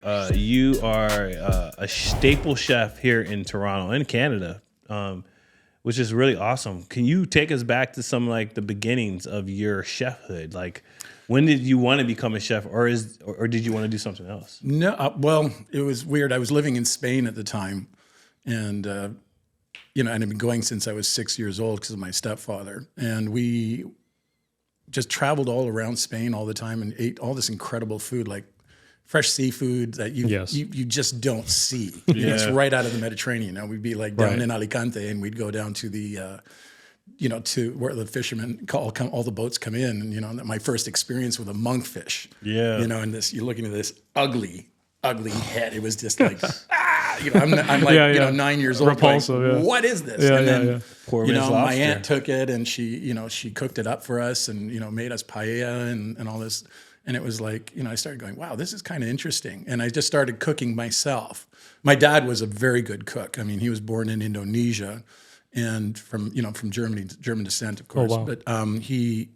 You are a staple chef here in Toronto, in Canada, which is really awesome. Can you take us back to some like the beginnings of your chefhood? Like, when did you want to become a chef, or did you want to do something else? No, well, it was weird. I was living in Spain at the time, and and I've been going since I was 6 years old because of my stepfather, and we just traveled all around Spain all the time and ate all this incredible food, like fresh seafood that you just don't see. It's right out of the Mediterranean. Now we'd be like down in Alicante, and we'd go down to the to where the fishermen all the boats come in, and my first experience with a monkfish. And this, you're looking at this ugly head. It was just like I'm like 9 years old. Repulsive, going, what is this? And then poor my aunt took it, and she cooked it up for us, and made us paella and all this. And it was like, I started going, wow, this is kind of interesting. And I just started cooking myself. My dad was a very good cook. I mean, he was born in Indonesia, and from German descent, of course. Oh, wow. But he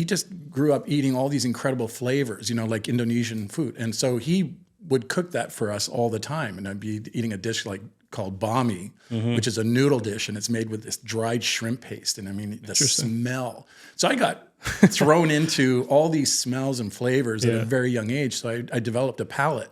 just grew up eating all these incredible flavors, like Indonesian food. And so he would cook that for us all the time. And I'd be eating a dish called bami, which is a noodle dish, and it's made with this dried shrimp paste. And I mean, the smell. So I got thrown into all these smells and flavors at a very young age. So I developed a palate,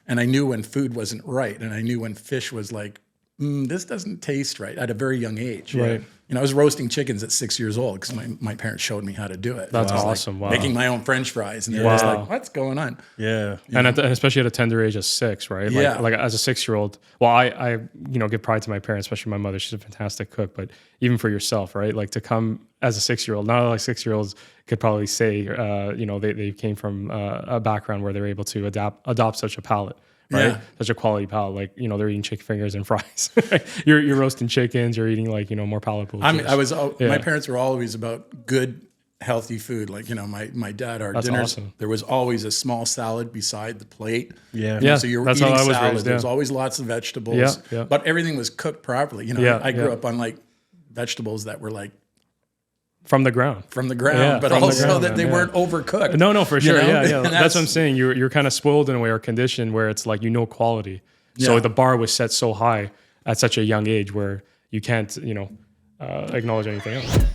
and I knew when food wasn't right, and I knew when fish was like, this doesn't taste right at a very young age. Right. I was roasting chickens at 6 years old because my parents showed me how to do it. That's awesome. Like making my own French fries, and they were just like, "What's going on?" Yeah, and especially at a tender age of 6, right? Like as a 6-year-old. Well, I give pride to my parents, especially my mother. She's a fantastic cook. But even for yourself, right? Like to come as a 6-year-old. Not like 6-year-olds could probably say, they came from a background where they're able to adopt such a palate. Right, such a quality palate. Like they're eating chicken fingers and fries. You're roasting chickens. You're eating more palatable. My parents were always about good, healthy food. Like my dad, our dinners, awesome. There was always a small salad beside the plate. So you're eating salad. There was always lots of vegetables. But everything was cooked properly. I grew up on like vegetables that were like from the ground, but also that they weren't overcooked. No, for sure. That's what I'm saying. You're kind of spoiled in a way, or conditioned where it's like quality. So the bar was set so high at such a young age where you can't acknowledge anything else.